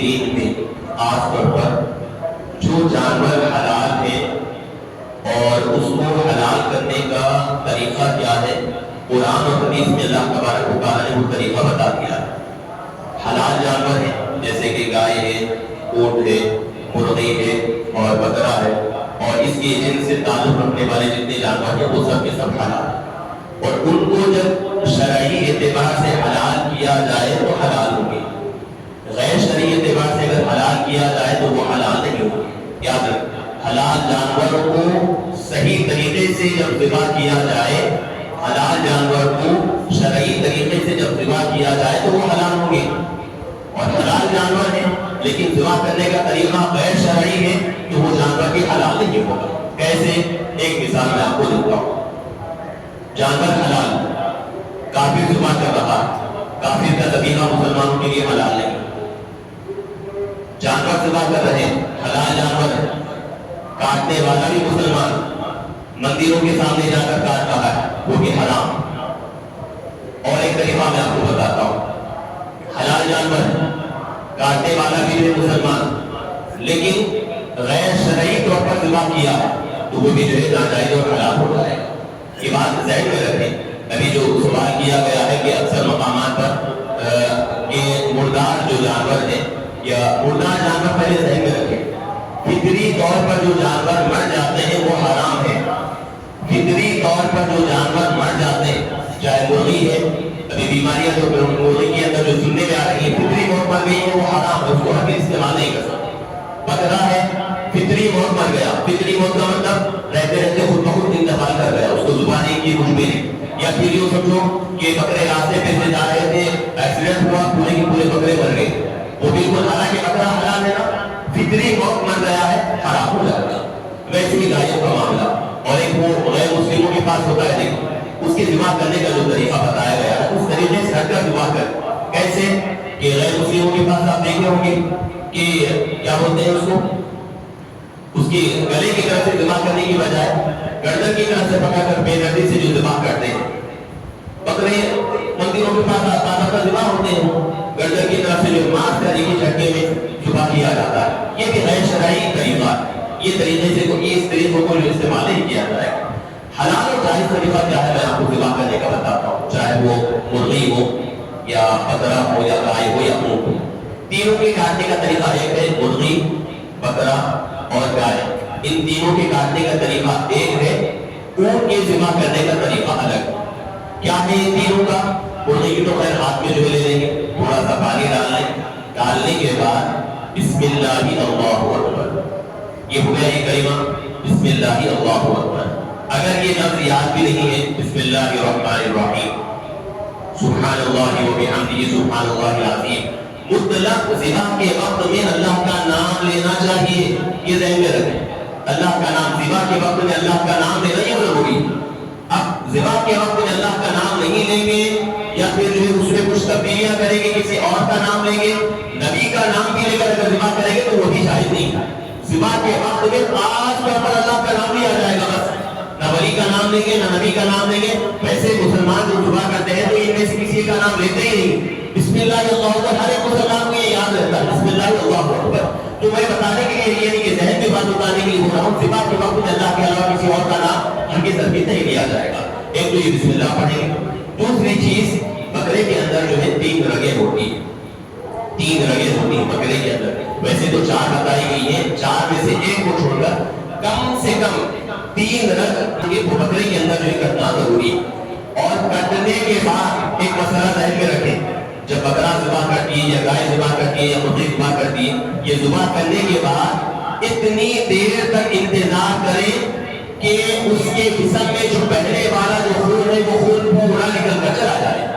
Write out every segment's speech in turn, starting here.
دین میں خاص طور پر جو جانور حلال ہے اور اس کو حلال کرنے کا طریقہ کیا ہے، قرآن اور حدیث میں اللہ تبارک و تعالیٰ نے وہ طریقہ بتا دیا۔ حلال جانور ہیں جیسے کہ گائے ہے، اونٹ ہے، مرغی ہے اور بکرا ہے، اور اس کے جن سے تعلق رکھنے والے جتنے جانور ہیں وہ سب کے سب حلال ہیں، اور ان کو جب شرعی اعتبار سے حلال کیا جائے تو حلال ہوں گے، غیر شرعی اعتبار سے اگر حلال کیا جائے تو وہ حلال نہیں ہوں گے۔ یاد رکھیں، حلال جانور کو صحیح طریقے سے جب ذبح کیا جائے، حلال جانور کو شرعی طریقے سے جب ذبح کیا جائے تو وہ حلال ہوں گے، اور حلال جانور ہیں لیکن ذبح کرنے کا طریقہ غیر شرعی ہے تو وہ جانور بھی حلال نہیں ہوگا۔ کیسے؟ ایک مثال میں آپ کو دیتا ہوں۔ جانور حلال، کافر ذبح کر رہا، کافر کا ذبیحہ مسلمانوں کے لیے حلال نہیں۔ جانور ذبح کر رہے، حلال جانور ہے، کاٹنے والا بھی مسلمان، مندروں کے سامنے جا کر کاٹ رہا ہے، وہ بھی حرام۔ اور ایک طریقہ میں آپ کو بتاتا ہوں، حلال جانور ہے، کاٹنے والا بھی ہے مسلمان، لیکن غیر شرعی طور پر ذبح کیا تو وہ بھی جو ہے ناجائز اور حرام ہو جائے گا۔ یہ بات ذہن میں رکھیں۔ ابھی جو سوال کیا گیا ہے کہ اکثر مقامات پر یہ مردار جو جانور ہے یا مردار جانور، پہلے ذہن میں رکھیں، فطری طور پر جو جانور مر جاتے ہیں وہ حرام ہے۔ فطری طور پر جو جانور مر جاتے ہیں، چاہے مرغی ہے، ابھی بیماریاں جو مرغی کے اندر جو سننے میں آ رہی ہیں، فطری موت مر گئی ہے وہ حرام ہے، اس کو ہم استعمال نہیں کر سکتے۔ بکرا ہے، فطری موت مر گیا، فطری موت کا مطلب رہتے رہتے خود بخود انتقال کر گیا، اس کو زبان نہیں کی کچھ بھی نہیں۔ یا پھر یوں سمجھو کہ بکرے راستے پہ سے جا رہے تھے، ایکسیڈنٹ ہوا، پورے کے پورے بکرے مر گئے، وہ بالکل حالانکہ بکرا حلال ہے نا، فطری موت مر گیا ہے، حرام ہو جائے گا۔ ویسے ہی گائیوں کا معاملہ، اور ایک وہ غیر مسلموں کے پاس ہوتا ہے، دیکھو اس کے ذبح کرنے کا جو طریقہ بتایا گیا ہے اس طریقے سے ہٹ کر ذبح کر۔ کیسے کہ غیر مسلموں کے پاس آپ دیکھے ہوں گے کہ کیا بولتے ہیں اس کو، اس کی گلے کی طرف سے ذبح کرنے کی بجائے گردن کی طرف سے پکڑ کر بے دردی سے جو ذبح کرتے ہیں۔ بکرے مندروں کے پاس باقاعدہ ذبح ہوتے ہیں، گردن کی طرف سے جو ماس کرنے کی جھٹکے میں ذبح کیا جاتا ہے، یہ بھی غیر شرعی طریقہ ہے۔ یہ طریقے سے اس طریقوں کو جو استعمال نہیں کیا جائے گا۔ حلال اور جائز طریقہ کیا ہے میں آپ کو ذبح کرنے کا بتاتا ہوں، چاہے وہ مرغی ہو یا بکرا ہو یا گائے ہو یا اونٹ ہو۔ تینوں کے کاٹنے کا طریقہ ایک ہے، مرغی، بکرا اور گائے، ان تینوں کے کاٹنے کا طریقہ ایک ہے، اونٹ کے ذبح کرنے کا طریقہ الگ۔ کیا ہے ان تینوں کا؟ مرغی کی تو خیر ہاتھ میں جو لے لیں گے، تھوڑا سا پانی ڈالنے کے بعد بسم اللہ اللہ اکبر، یہ ہو گیا یہ کلمہ بسم اللہ اللہ اکبر۔ اگر یہ لفظ یاد بھی نہیں ہے، بسم اللہ الرحمن الرحیم، سبحان اللہ و بحمدہ سبحان اللہ العظیم، مطلق ذبح کے وقت میں اللہ کا نام لینا چاہیے، یہ ذہن میں رکھیں۔ اللہ کا نام ذبح کے وقت میں اللہ کا نام لینا یہ ضروری ہے۔ اب ذبح کے وقت میں اللہ کا نام نہیں لیں گے یا پھر جو ہے اس میں کچھ تبدیلیاں کریں گے، کسی اور کا نام لیں گے، نبی کا نام بھی لے کر اگر ذبح کریں گے تو وہ بھی جائز نہیں ہے۔ ذبح کے وقت میں خاص طور پر اللہ کا نام لیا جائے گا، بس نہ ولی کا نام لیں گے نہ نبی کا نام لیں گے۔ ویسے مسلمان جو ذبح کرتے ہیں تو ان میں سے کسی کا نام لیتے ہی نہیں۔ بسم اللہ اللہ اکبر ہر ایک مسلمان کو یہ یاد رہتا ہے، بسم اللہ اللہ اکبر۔ تو میں بتانے کے لیے یہ نہیں کہ ذہن میں بات بتانے کے لیے ہو رہا ہوں، ذبح کے وقت میں اللہ کے علاوہ کسی اور کا نام ہرگز ہرگز نہیں لیا جائے گا۔ ایک تو یہ بسم اللہ پڑھیں گے۔ دوسری چیز، بکرے کے اندر جو ہے 3 رگیں ہوتی ہیں، 3 رگیں ہوتی ہیں بکرے کے اندر۔ ویسے تو 4 بتائی گئی ہیں، 4 میں سے ایک کو چھوڑ کر کم سے کم 3 رگ یہ بکرے کے اندر جو ہے کرنا ضروری ہے۔ اور کٹنے کے بعد ایک مسئلہ ذہن میں رکھیں، جب بکرا ذبح کرتی ہے یا گائے ذبح کرتی ہے یا مرغی ذبح کرتی ہے، یہ ذبح کرنے کے بعد اتنی دیر تک انتظار کریں کہ اس کے جسم میں جو پہلے والا جو خون ہے وہ خون پورا نکل کر چلا جائے۔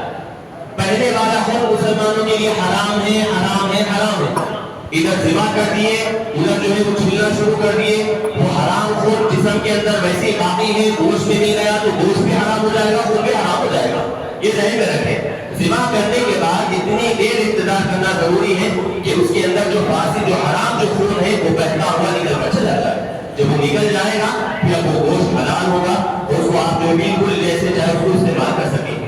پہلے والا خون مسلمانوں کے لیے حرام ہے، حرام ہے، حرام ہے۔ ادھر ذبح کر دیے، ادھر جو ہے وہ چھلنا شروع کر دیے، وہ حرام خون جسم کے اندر ویسے باقی ہے، گوشت میں نہیں گیا تو گوشت بھی حرام ہو جائے گا، خون بھی حرام ہو جائے گا۔ یہ ذہن میں رکھیں، ذبح کرنے کے بعد اتنی دیر انتظار کرنا ضروری ہے کہ اس کے اندر جو فاسد جو حرام جو خون ہے وہ بہتا ہوا نکل کر چلا جائے۔ جب وہ نکل جائے گا پھر وہ گوشت حلال ہوگا، اس کو آپ جو بالکل جیسے چاہے اس کو استعمال کر سکیں گے۔